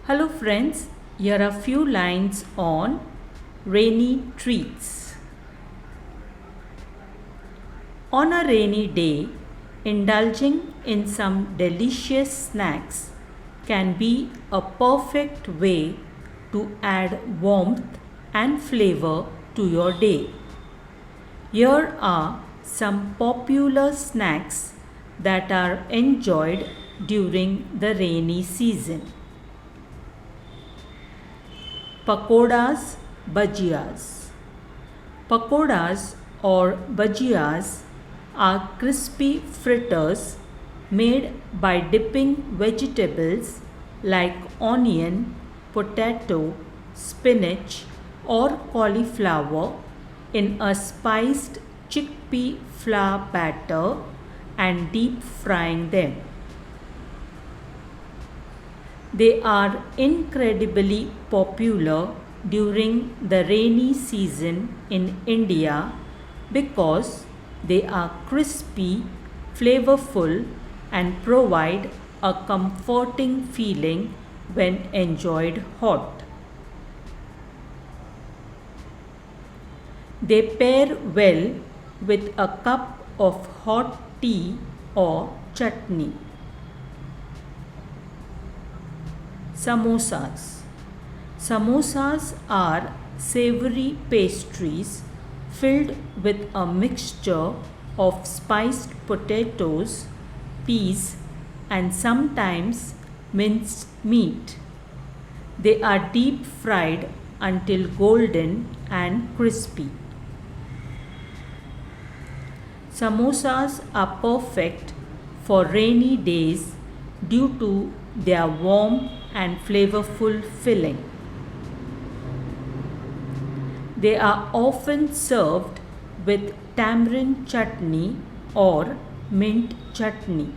Hello friends, here are few lines on rainy treats. On a rainy day, indulging in some delicious snacks can be a perfect way to add warmth and flavor to your day. Here are some popular snacks that are enjoyed during the rainy season. Pakodas, bhajiyas. Pakodas or bhajiyas are crispy fritters made by dipping vegetables like onion, potato, spinach or cauliflower in a spiced chickpea flour batter and deep frying them. They are incredibly popular during the rainy season in India because they are crispy, flavorful, and provide a comforting feeling when enjoyed hot. They pair well with a cup of hot tea or chutney. Samosas. Samosas are savory pastries filled with a mixture of spiced potatoes, peas, and sometimes minced meat. They are deep fried until golden and crispy. Samosas are perfect for rainy days due to their warm and flavorful filling. They are often served with tamarind chutney or mint chutney.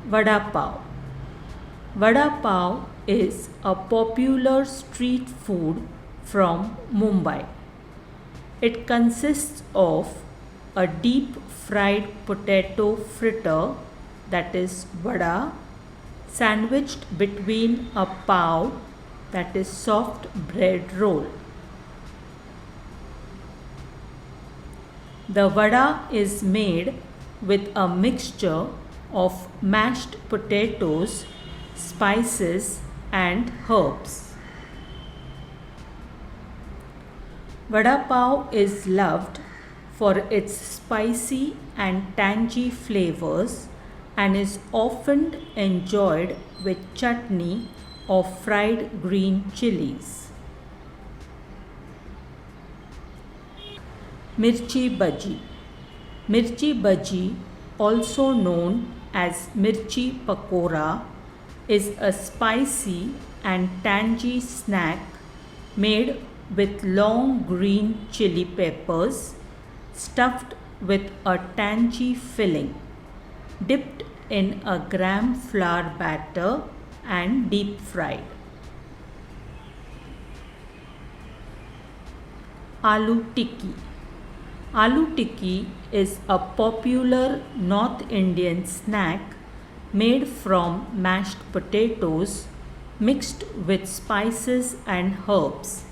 Vada pav. Vada pav is a popular street food from Mumbai. It consists of a deep fried potato fritter, that is vada, sandwiched between a pav, that is soft bread roll. The vada is made with a mixture of mashed potatoes, spices and herbs. Vada pav is loved for its spicy and tangy flavors and is often enjoyed with chutney or fried green chilies. Mirchi bhaji. Mirchi bhaji, also known as mirchi pakora, is a spicy and tangy snack made with long green chili peppers stuffed with a tangy filling, dipped in a gram flour batter and deep fried. Aloo tikki. Aloo tikki is a popular North Indian snack made from mashed potatoes mixed with spices and herbs.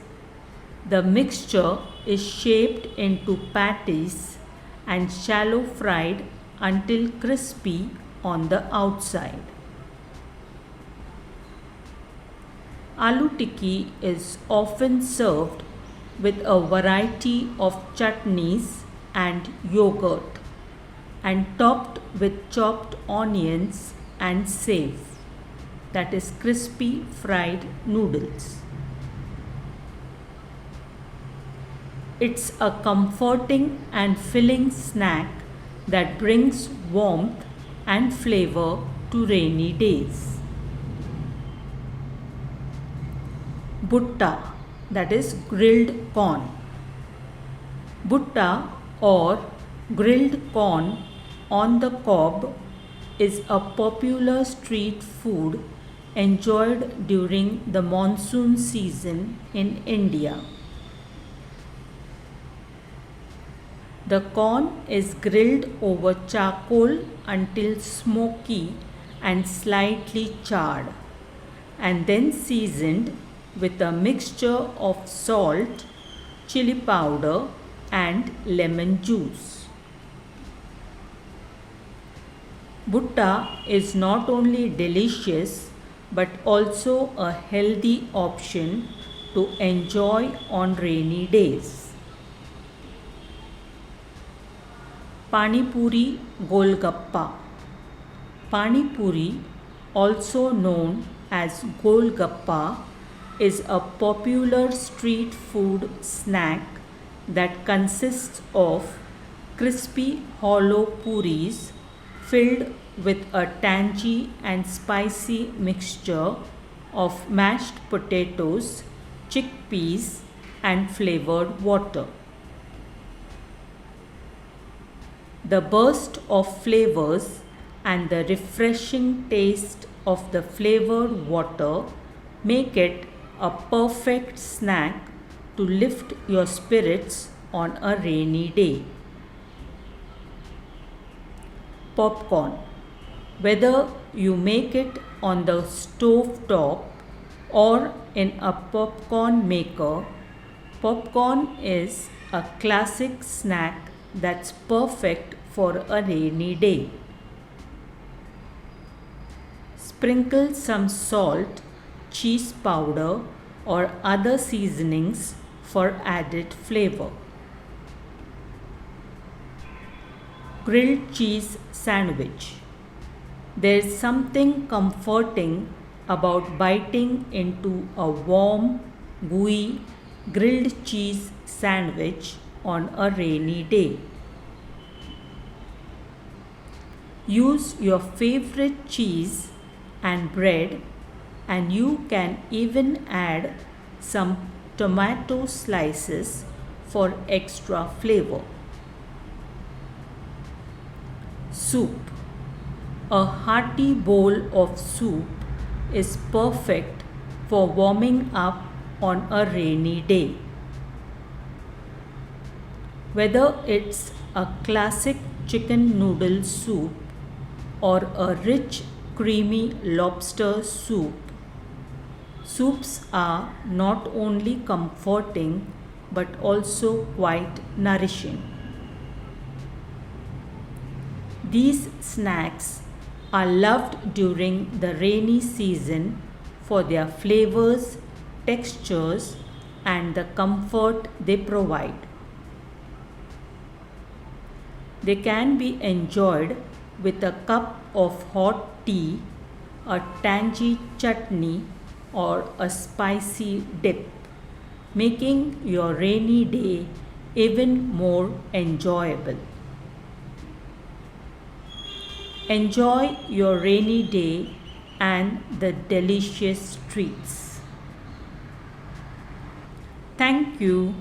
The mixture is shaped into patties and shallow fried until crispy on the outside. Aloo tikki is often served with a variety of chutneys and yogurt and topped with chopped onions and sev, that is crispy fried noodles. It's a comforting and filling snack that brings warmth and flavor to rainy days. Bhutta, that is grilled corn. Bhutta or grilled corn on the cob is a popular street food enjoyed during the monsoon season in India. The corn is grilled over charcoal until smoky and slightly charred, and then seasoned with a mixture of salt, chili powder, and lemon juice. Bhutta is not only delicious but also a healthy option to enjoy on rainy days. Pani Puri Golgappa. Pani Puri, also known as Golgappa, is a popular street food snack that consists of crispy hollow puris filled with a tangy and spicy mixture of mashed potatoes, chickpeas, and flavored water. The burst of flavors and the refreshing taste of the flavored water make it a perfect snack to lift your spirits on a rainy day. Popcorn. Whether you make it on the stove top or in a popcorn maker, popcorn is a classic snack that's perfect for a rainy day. Sprinkle some salt, cheese powder, or other seasonings for added flavor. Grilled cheese sandwich. There's something comforting about biting into a warm, gooey grilled cheese sandwich on a rainy day. Use your favorite cheese and bread, and you can even add some tomato slices for extra flavor. Soup. A hearty bowl of soup is perfect for warming up on a rainy day. Whether it's a classic chicken noodle soup or a rich, creamy lobster soup, soups are not only comforting but also quite nourishing. These snacks are loved during the rainy season for their flavors, textures, and the comfort they provide. They can be enjoyed with a cup of hot tea, a tangy chutney, or a spicy dip, making your rainy day even more enjoyable. Enjoy your rainy day and the delicious treats. Thank you.